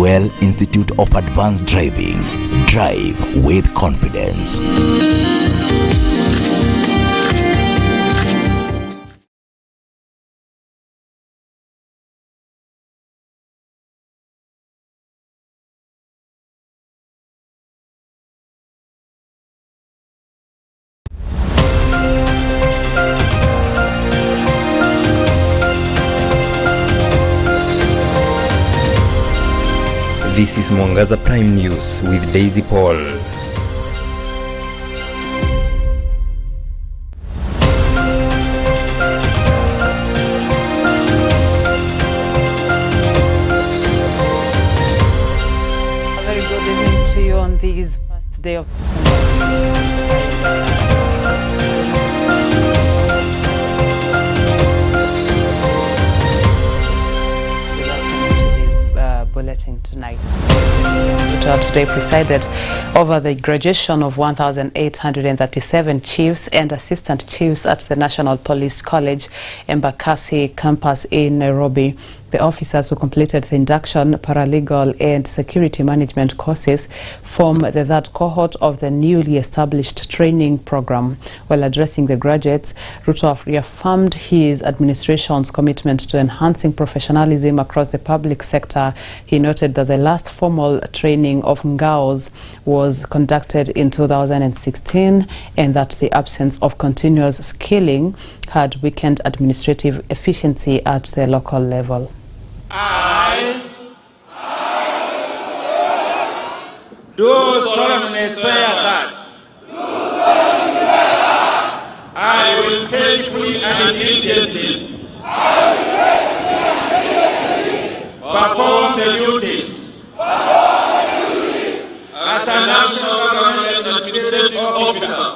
Fuel Institute of Advanced Driving. Drive with confidence. This is Mwangaza Prime News with Daisy Paul. A very good evening to you on this first day of bulletin tonight. Today presided over the graduation of 1,837 chiefs and assistant chiefs at the National Police College Embakasi campus in Nairobi. The officers who completed the induction, paralegal and security management courses form the third cohort of the newly established training program. While addressing the graduates, Ruto reaffirmed his administration's commitment to enhancing professionalism across the public sector. He noted that the last formal training of Ngaos was conducted in 2016 and that the absence of continuous skilling had weakened administrative efficiency at the local level. I do solemnly swear that I will faithfully and diligently perform the duties as a national government administrative officer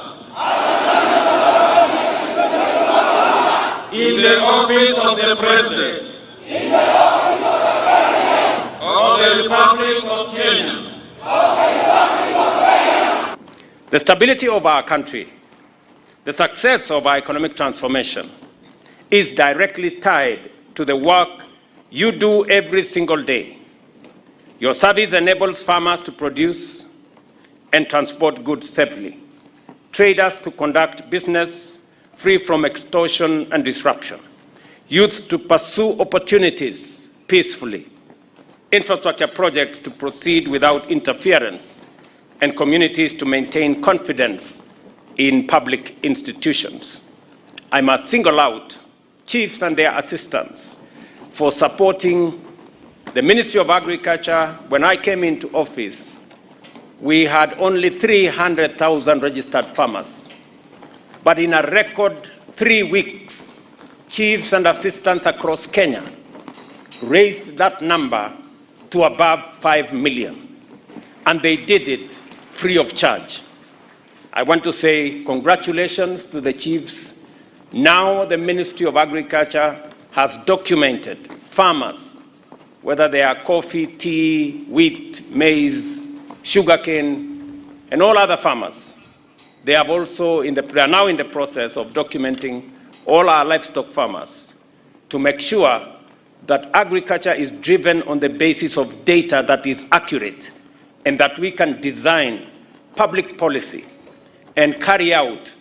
in the office of the President of the Republic of Kenya. The stability of our country, the success of our economic transformation is directly tied to the work you do every single day. Your service enables farmers to produce and transport goods safely, traders to conduct business free from extortion and disruption, youth to pursue opportunities peacefully, infrastructure projects to proceed without interference, and communities to maintain confidence in public institutions. I must single out chiefs and their assistants for supporting the Ministry of Agriculture. When I came into office, we had only 300,000 registered farmers. But in a record 3 weeks, chiefs and assistants across Kenya raised that number to above 5 million. And they did it free of charge. I want to say congratulations to the chiefs. Now the Ministry of Agriculture has documented farmers, whether they are coffee, tea, wheat, maize, sugarcane, and all other farmers. They are now in the process of documenting all our livestock farmers to make sure that agriculture is driven on the basis of data that is accurate and that we can design public policy and carry out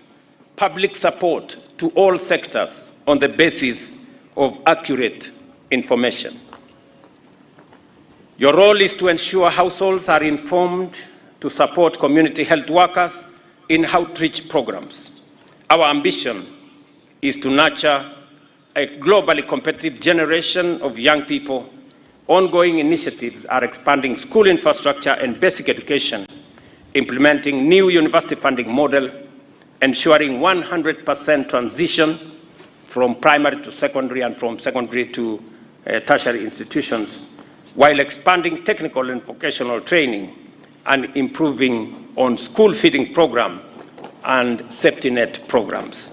public support to all sectors on the basis of accurate information. Your role is to ensure households are informed, to support community health workers in outreach programs. Our ambition is to nurture a globally competitive generation of young people. Ongoing initiatives are expanding school infrastructure and basic education, implementing new university funding model, ensuring 100% transition from primary to secondary and from secondary to tertiary institutions, while expanding technical and vocational training and improving on school feeding program and safety net programs.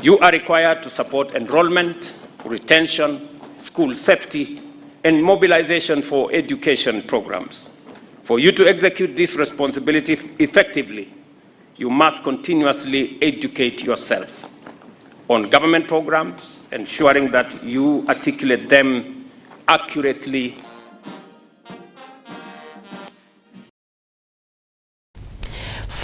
You are required to support enrollment, retention, school safety, and mobilization for education programs. For you to execute this responsibility effectively, you must continuously educate yourself on government programs, ensuring that you articulate them accurately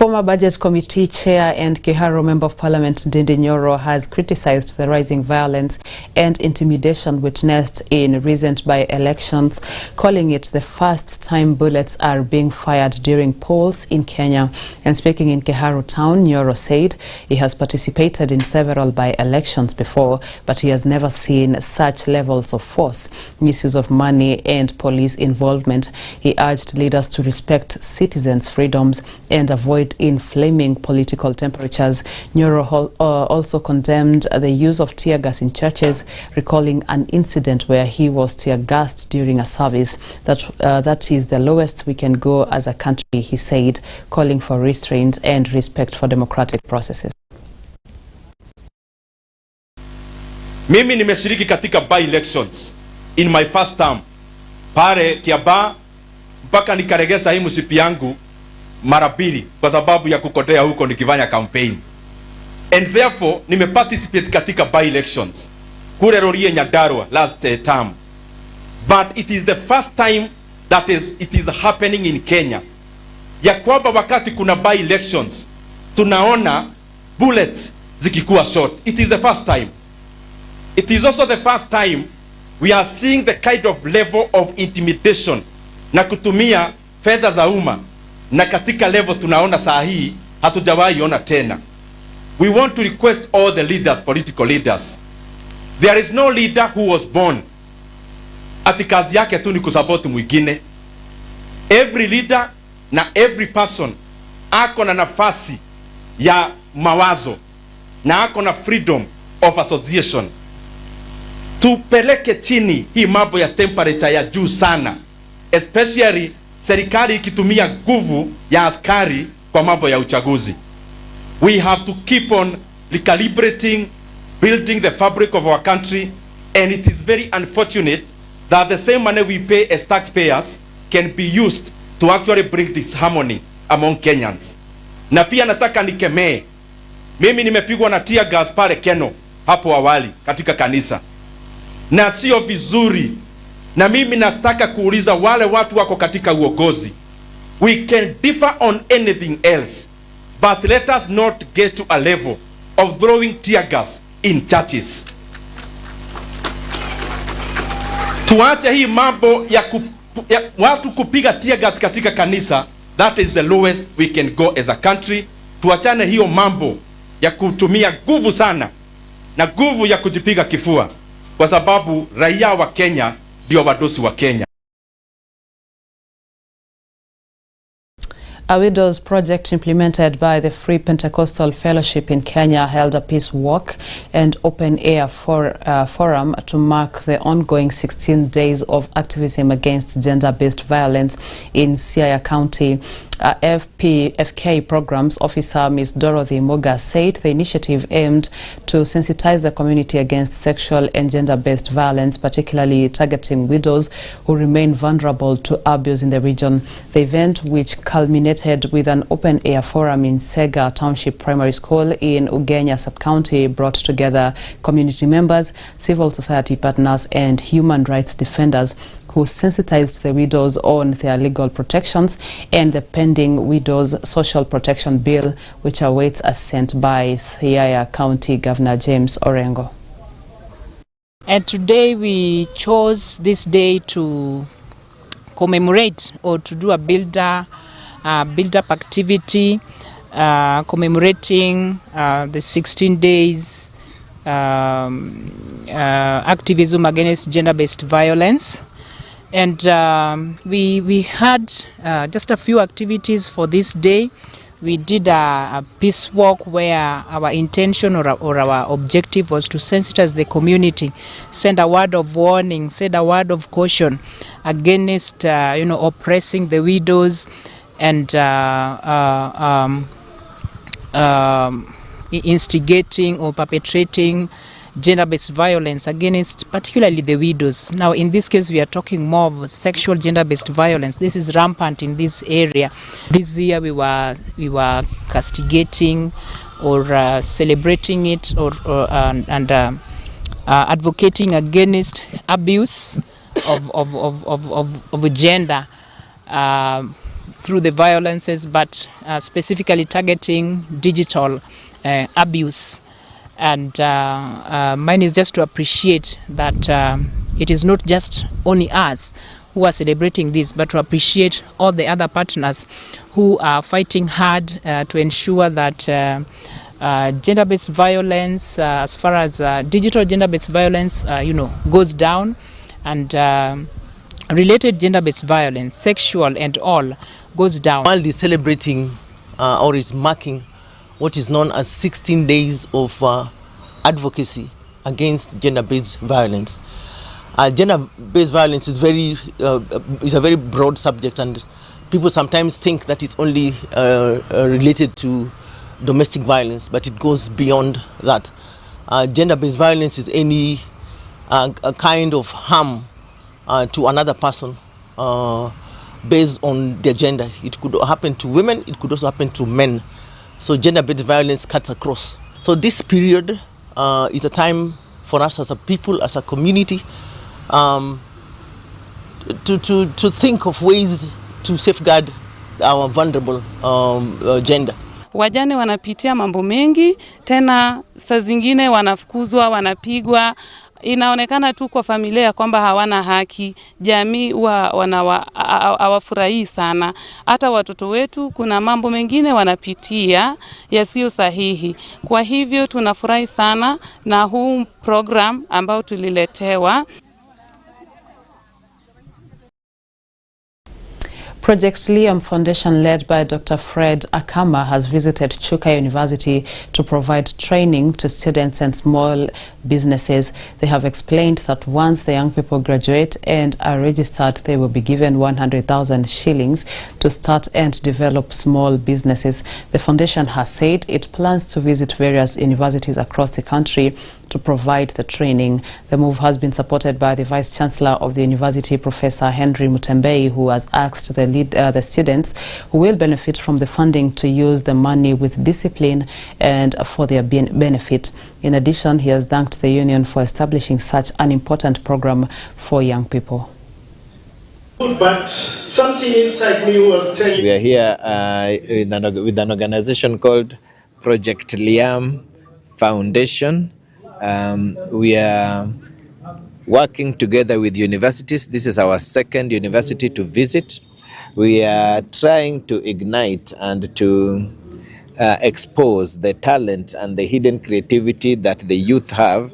Former Budget Committee Chair and Kiharu Member of Parliament Ndindi Nyoro has criticized the rising violence and intimidation witnessed in recent by-elections, calling it the first time bullets are being fired during polls in Kenya. And speaking in Kiharu town, Nyoro said he has participated in several by-elections before, but he has never seen such levels of force, misuse of money and police involvement. He urged leaders to respect citizens' freedoms and avoid inflaming political temperatures. Nyoro also condemned the use of tear gas in churches, recalling an incident where he was tear gassed during a service. That is the lowest we can go as a country, he said, calling for restraint and respect for democratic processes. Mimi nimeshiriki katika by-elections in my first term pale Kiaba, mpaka nikaregesa hii msipi yangu mara mbili kwa sababu ya kukotea huko nikifanya campaign, and therefore nimeparticipate katika by-elections kule Rorie Nyandarua last term, but it is the first time that it is happening in Kenya ya kwamba wakati kuna by-elections tunaona bullets zikikuwa shot. It is the first time. It is also the first time we are seeing the kind of level of intimidation na kutumia fedha za umma, na katika level tunaona saa hii hatujawahi ona tena. We want to request all the leaders, political leaders. There is no leader who was born ati kazi yake tu ni kusupport mwingine. Every leader na every person ako na nafasi ya mawazo na ako na freedom of association. Tupeleke chini hii mambo ya temperature ya juu sana, especially serikali ikitumia nguvu ya askari kwa mambo ya uchaguzi. We have to keep on recalibrating, building the fabric of our country, and it is very unfortunate that the same money we pay as taxpayers can be used to actually bring disharmony among Kenyans. Na pia nataka nikemee, mimi nimepigwa na tear gas pale Keno hapo awali katika kanisa, na sio vizuri. Na mimi nataka kuuliza wale watu wako katika uongozi, we can differ on anything else, but let us not get to a level of throwing tear gas in churches. Tuache hii mambo ya watu kupiga tear gas katika kanisa. That is the lowest we can go as a country. Tuachane hiyo mambo ya kutumia nguvu sana na nguvu ya kujipiga kifua, kwa sababu raia wa Kenya ndio wadosi wa Kenya. A widows project implemented by the Free Pentecostal Fellowship in Kenya held a peace walk and open air forum to mark the ongoing 16 days of activism against gender-based violence in Siaya County. FK Programs Officer Ms. Dorothy Moga said the initiative aimed to sensitize the community against sexual and gender-based violence, particularly targeting widows who remain vulnerable to abuse in the region. The event, which culminated with an open-air forum in Sega Township Primary School in Ugenya Sub-County, brought together community members, civil society partners and human rights defenders who sensitized the widows on their legal protections and the pending Widows Social Protection Bill, which awaits assent by Siaya County Governor James Orengo. And today we chose this day to commemorate or to do a build-up activity commemorating the 16 days activism against gender-based violence. And we had just a few activities for this day. We did a peace walk where our intention or our objective was to sensitize the community, send a word of warning, send a word of caution against oppressing the widows and instigating or perpetrating gender-based violence against particularly the widows. Now in this case we are talking more of sexual gender-based violence. This is rampant in this area. This year we were castigating or celebrating it and advocating against abuse of gender through the violences, but specifically targeting digital abuse. And mine is just to appreciate that it is not just only us who are celebrating this, but to appreciate all the other partners who are fighting hard to ensure that gender-based violence, as far as digital gender-based violence, goes down, and related gender-based violence, sexual and all, goes down. World is celebrating or is marking what is known as 16 days of advocacy against gender-based violence. Gender-based violence is a very broad subject, and people sometimes think that it's only related to domestic violence, but it goes beyond that. Gender-based violence is any a kind of harm to another person based on their gender. It could happen to women, it could also happen to men. So gender-based violence cuts across. So this period is a time for us as a people, as a community, to think of ways to safeguard our vulnerable gender. Wajane wanapitia mambo mengi, tena saa zingine wanafukuzwa, wanapigwa. Inaonekana tu kwa familia kwamba hawana haki. Jamii hawafurahii sana. Hata watoto wetu kuna mambo mengine wanapitia yasiyo sahihi. Kwa hivyo tunafurahi sana na huu program ambao tuliletewa. Project Liam Foundation, led by Dr. Fred Akama, has visited Chuka University to provide training to students and small businesses. They have explained that once the young people graduate and are registered, they will be given 100,000 shillings to start and develop small businesses. The foundation has said it plans to visit various universities across the country to provide the training. The move has been supported by the Vice Chancellor of the university, Professor Henry Mutembei, who has asked the students who will benefit from the funding to use the money with discipline and for their benefit. In addition, he has thanked the union for establishing such an important program for young people. But something inside me was telling me. We are here with an organization called Project Liam Foundation. We are working together with universities. This is our second university to visit. We are trying to ignite and to expose the talent and the hidden creativity that the youth have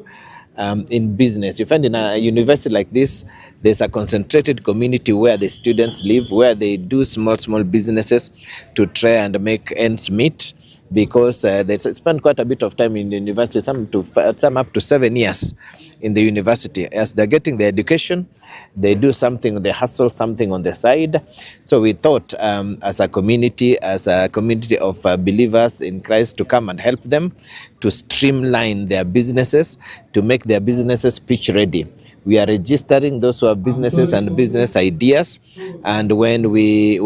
in business. You find in a university like this, there's a concentrated community where the students live, where they do small businesses to try and make ends meet, because they spend quite a bit of time in the university, some up to 7 years in the university. As they're getting their education, they do something, they hustle something on the side. So we thought as a community of believers in Christ, to come and help them to streamline their businesses, to make their businesses pitch ready. We are registering those who have businesses and business ideas, and when we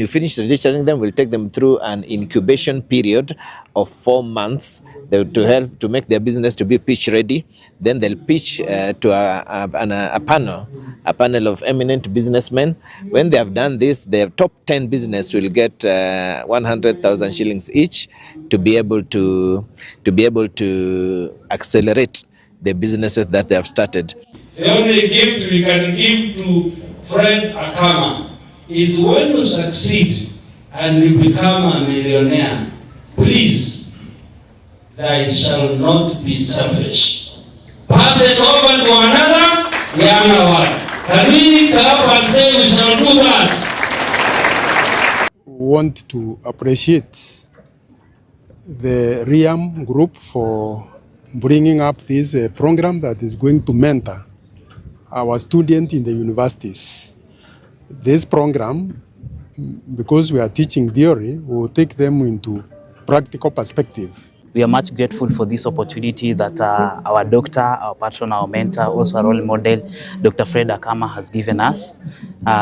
finish registering them, we'll take them through an incubation period of 4 months to help to make their business to be pitch ready. Then they'll pitch to a panel of eminent businessmen. When they have done this, their top 10 business will get 100,000 shillings each to be able to accelerate the businesses that they have started. The only gift we can give to Fred Akama is when you succeed and you become a millionaire, please, thou shall not be selfish. Pass it over to another younger one. Can we come and say we shall do that? Want to appreciate the RIAM group for bringing up this program that is going to mentor our students in the universities. This program, because we are teaching theory, will take them into practical perspective. We are much grateful for this opportunity that our doctor, our patron, our mentor, also a role model, Dr. Fred Akama, has given us.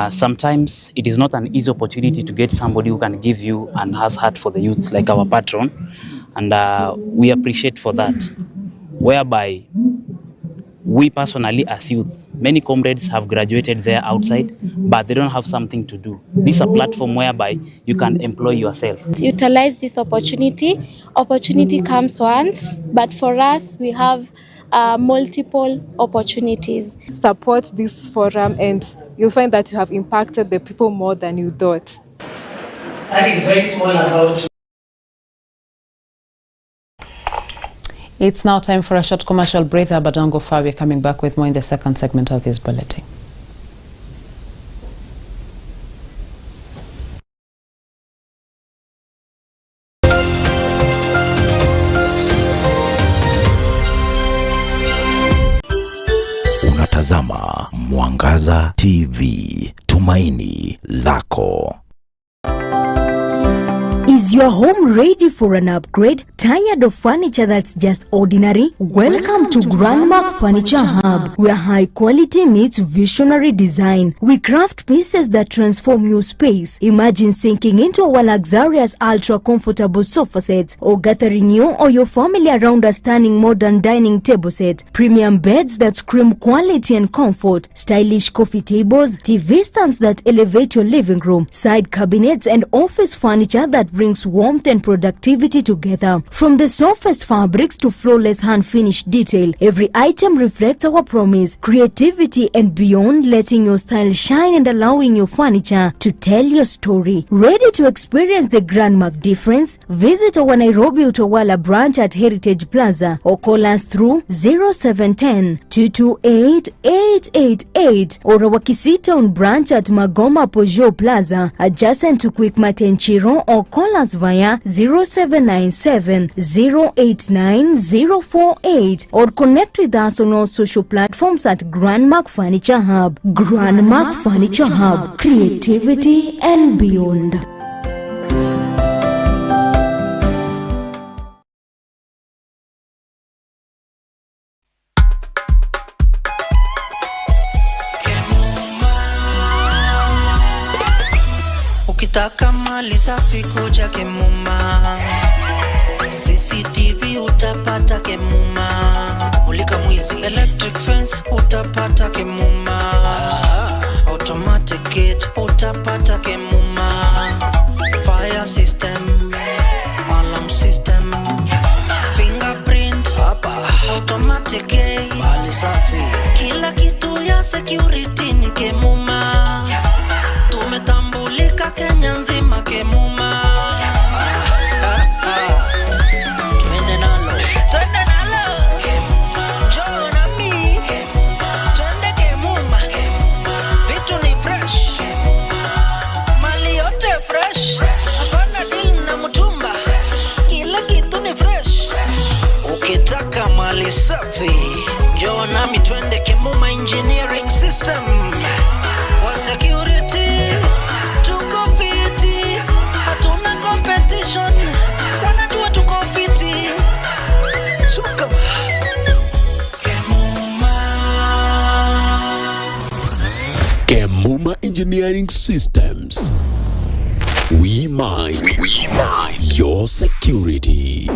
Sometimes it is not an easy opportunity to get somebody who can give you and has heart for the youth like our patron, and we appreciate for that, whereby we personally as youth, many comrades have graduated there outside, but they don't have something to do. This is a platform whereby you can employ yourself. Utilize this opportunity. Opportunity comes once, but for us, we have multiple opportunities. Support this forum and you'll find that you have impacted the people more than you thought. That is very small about. It's now time for a short commercial breather, but don't go far. We're coming back with more in the second segment of this bulletin. Unatazama Mwangaza TV, tumaini lako. Is your home ready for an upgrade? Tired of furniture that's just ordinary? Welcome to Grandmark Furniture Hub, where high quality meets visionary design. We craft pieces that transform your space. Imagine sinking into our luxurious ultra comfortable sofa sets, or gathering you or your family around a stunning modern dining table set. Premium beds that scream quality and comfort. Stylish coffee tables, TV stands that elevate your living room. Side cabinets and office furniture that brings warmth and productivity together. From the softest fabrics to flawless hand-finished detail, every item reflects our promise, creativity and beyond, letting your style shine and allowing your furniture to tell your story. Ready to experience the Grandmark difference? Visit our Nairobi Utawala branch at Heritage Plaza or call us through 0710-228-888 or our Kisitown branch at Magoma Peugeot Plaza adjacent to Quickmart Enchiro, or call us via 0797-089-048 or connect with us on all social platforms at Grandmark Furniture Hub. Grandmark Furniture Hub, creativity and beyond. Ukitaka mali safi kuja Kemuma, CCTV utapata Kemuma, mulika mwizi, electric fence utapata Kemuma, automatic gate utapata Kemuma, fire system, alarm system, fingerprint hapa, automatic gate, mali safi, kila kitu ya security ni Kemuma. Tumetambulika Kenya nzima Kemuma. Twende nalo Kemuma, njoo na mi Kemuma, twende Kemuma, vitu ni fresh Kemuma, mali yote fresh, hapana deal na mtumba, kila kitu ni fresh. Ukitaka mali safi, njoo na mi twende Kemuma Engineering System. Kwa security tuko fiti, hatuna competition, wanajua tuko fiti. Suka Kemuma Engineering Systems. We mind your security.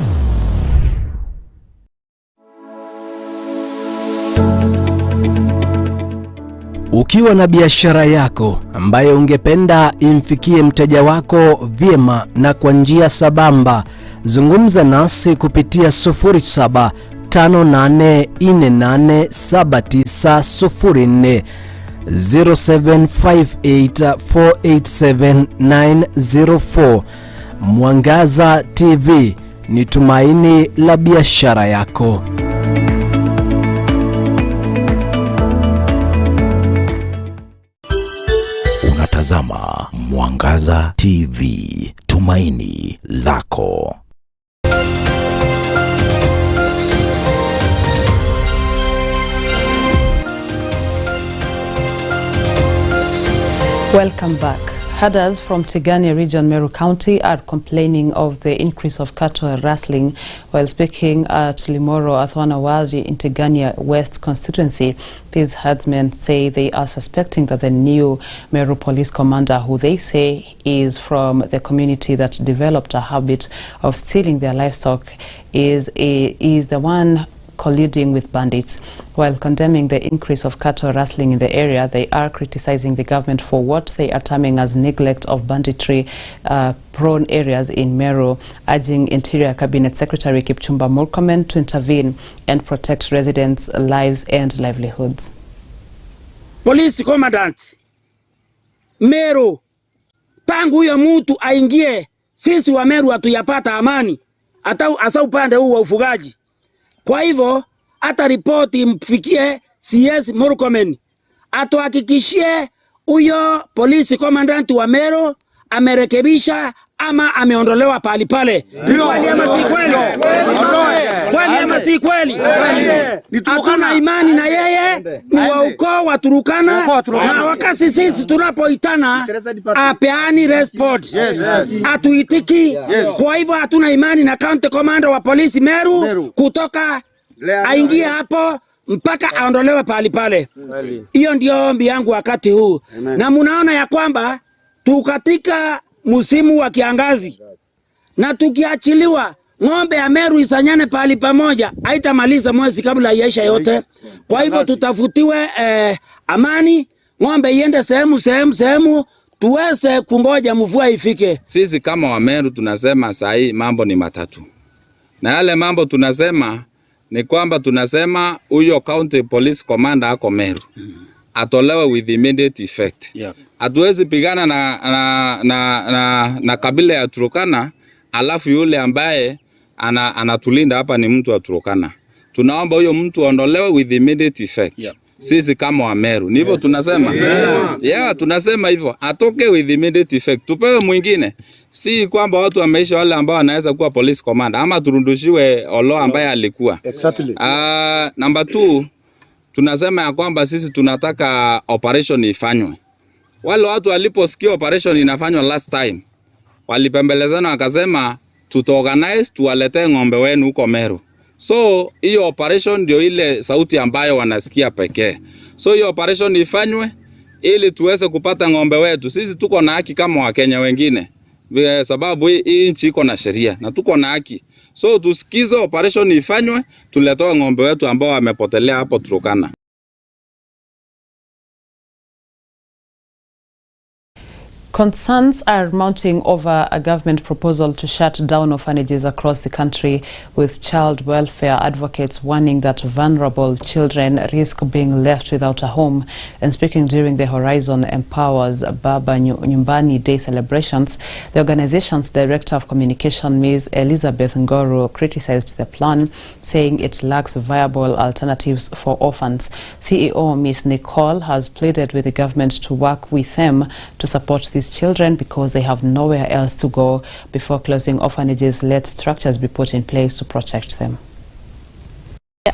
Ukiwa na biashara yako ambayo ungependa imfikie mteja wako vyema na kwa njia sabamba, zungumza nasi kupitia 0758487904, 0758487904. Mwangaza TV ni tumaini la biashara yako. Unatazama Mwangaza TV, tumaini lako. Welcome back. Herders from Tigania region, Meru County, are complaining of the increase of cattle rustling. While speaking at Limoro Athwana Wadi in Tigania West constituency, these herdsmen say they are suspecting that the new Meru police commander, who they say is from the community that developed a habit of stealing their livestock, is the one colluding with bandits. While condemning the increase of cattle rustling in the area, they are criticizing the government for what they are terming as neglect of banditry-prone areas in Meru, urging Interior Cabinet Secretary Kipchumba Murkomen to intervene and protect residents' lives and livelihoods. Police Commandant Meru, tangu huyo mtu aingie, sisi wa Meru hatuyapata amani, hasa upande huu wa ufugaji. Kwa hivyo hata ripoti mfikie CS Murkomen, atuhakikishie huyo Police Commandant wa Meru amerekebisha ama ameondolewa pali pale. Kweli ama si kweli? Kweli ama si kweli? Hatuna imani na yeye, ni wa ukoo wa Turukana, na wakati sisi tunapoitana apeani respond, atuitiki. Kwa hivyo hatuna imani na County Commander wa polisi Meru kutoka aingie hapo mpaka aondolewe pali pale. Hiyo ndio ombi yangu wakati huu. Na munaona ya kwamba tukatika musimu wa kiangazi, na tukiachiliwa ng'ombe ya Meru isanyane pali pamoja haitamaliza mwezi kabla yaisha yote. Kwa hivyo tutafutiwe amani, ng'ombe iende sehemu tuweze kungoja mvua ifike. Sisi kama wa Meru tunasema sahi mambo ni matatu, na yale mambo tunasema ni kwamba tunasema huyo County Police Commander ako Meru atolewe with immediate effect. Hatuwezi pigana na kabila ya Turkana alafu yule ambaye anatulinda hapa ni mtu wa Turkana. Tunaomba huyo mtu aondolewe with immediate effect. Sisi kama wa Meru ni hivyo tunasema. Tunasema hivyo, atoke with immediate effect. Tupewe mwingine. Si kwamba watu wameisha wale ambao wanaweza kuwa police commander ama turundushiwe Olo ambaye alikuwa. Exactly. Number 2, tunasema ya kwamba sisi tunataka operation ifanywe. Wale watu waliposikia operation inafanywa last time, walipembelezana wakasema tutaorganize tuwalete ng'ombe wenu huko Meru. So hiyo operation ndio ile sauti ambayo wanasikia pekee. So hiyo operation ifanywe ili tuweze kupata ng'ombe wetu. Sisi tuko na haki kama Wakenya wengine, sababu hii nchi iko na sheria na tuko na haki. So tusikize operation ifanywe, tuletoe ng'ombe wetu ambao wamepotelea hapo Turkana. Concerns are mounting over a government proposal to shut down orphanages across the country, with child welfare advocates warning that vulnerable children risk being left without a home. And speaking during the Horizon Empowers Baba Nyumbani Day celebrations, the organization's Director of Communication, Ms. Elizabeth Ngoro, criticized the plan, saying it lacks viable alternatives for orphans. CEO Ms. Nicole has pleaded with the government to work with them to support these children because they have nowhere else to go. Before closing orphanages, let structures be put in place to protect them.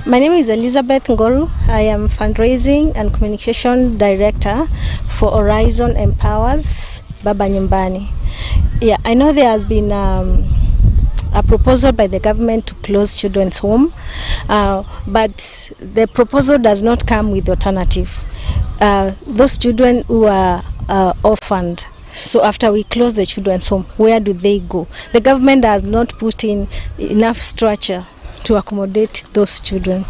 My name is Elizabeth Ngoru. I am Fundraising and Communication Director for Horizon Empowers Baba Nyumbani. I know there has been a proposal by the government to close children's home, but the proposal does not come with alternative. Those children who are orphaned, so after we close the children's home, where do they go? The government has not put in enough structure to accommodate those children.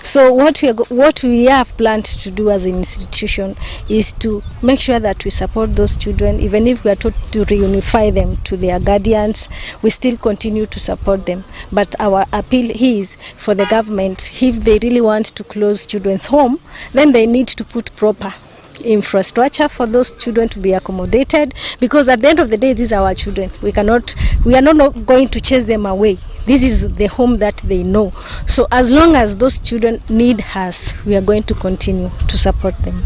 So what we have planned to do as an institution is to make sure that we support those children. Even if we are told to reunify them to their guardians, we still continue to support them. But our appeal is for the government, if they really want to close children's home, then they need to put proper infrastructure for those children to be accommodated, because at the end of the day, these are our children. We are not going to chase them away. This is the home that they know. So as long as those children need us, we are going to continue to support them.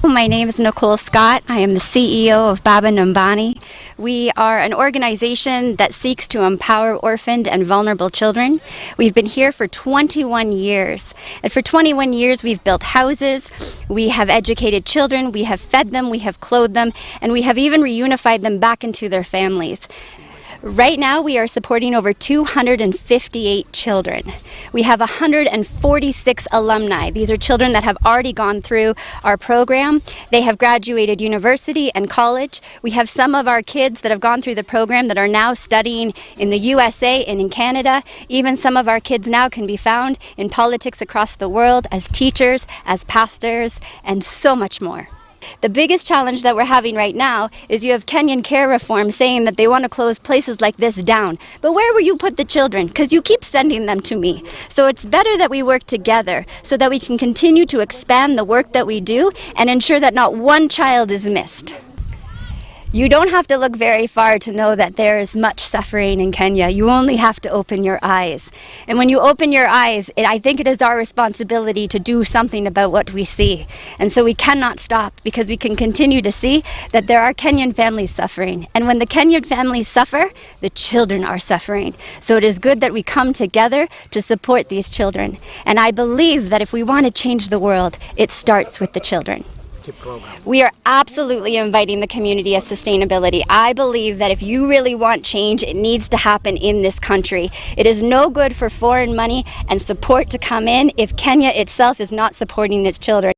My name is Nicole Scott. I am the CEO of Baba Nyumbani. We are an organization that seeks to empower orphaned and vulnerable children. We've been here for 21 years. And for 21 years, we've built houses, we have educated children, we have fed them, we have clothed them, and we have even reunified them back into their families. Right now, we are supporting over 258 children. We have 146 alumni. These are children that have already gone through our program. They have graduated university and college. We have some of our kids that have gone through the program that are now studying in the USA and in Canada. Even some of our kids now can be found in politics across the world as teachers, as pastors, and so much more. The biggest challenge that we're having right now is you have Kenyan care reform saying that they want to close places like this down. But where will you put the children? Because you keep sending them to me. So it's better that we work together so that we can continue to expand the work that we do and ensure that not one child is missed. You don't have to look very far to know that there is much suffering in Kenya. You only have to open your eyes. And when you open your eyes, I think it is our responsibility to do something about what we see. And so we cannot stop because we can continue to see that there are Kenyan families suffering. And when the Kenyan families suffer, the children are suffering. So it is good that we come together to support these children. And I believe that if we want to change the world, it starts with the children. We are absolutely inviting the community of sustainability. I believe that if you really want change, it needs to happen in this country. It is no good for foreign money and support to come in if Kenya itself is not supporting its children.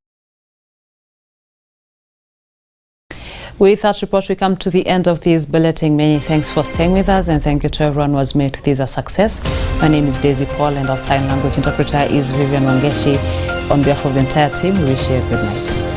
With that report, we come to the end of this bulletin. Many thanks for staying with us, and thank you to everyone who has made this a success. My name is Daisy Paul, and our sign language interpreter is Vivian Wangeshi. On behalf of the entire team, we wish you a good night.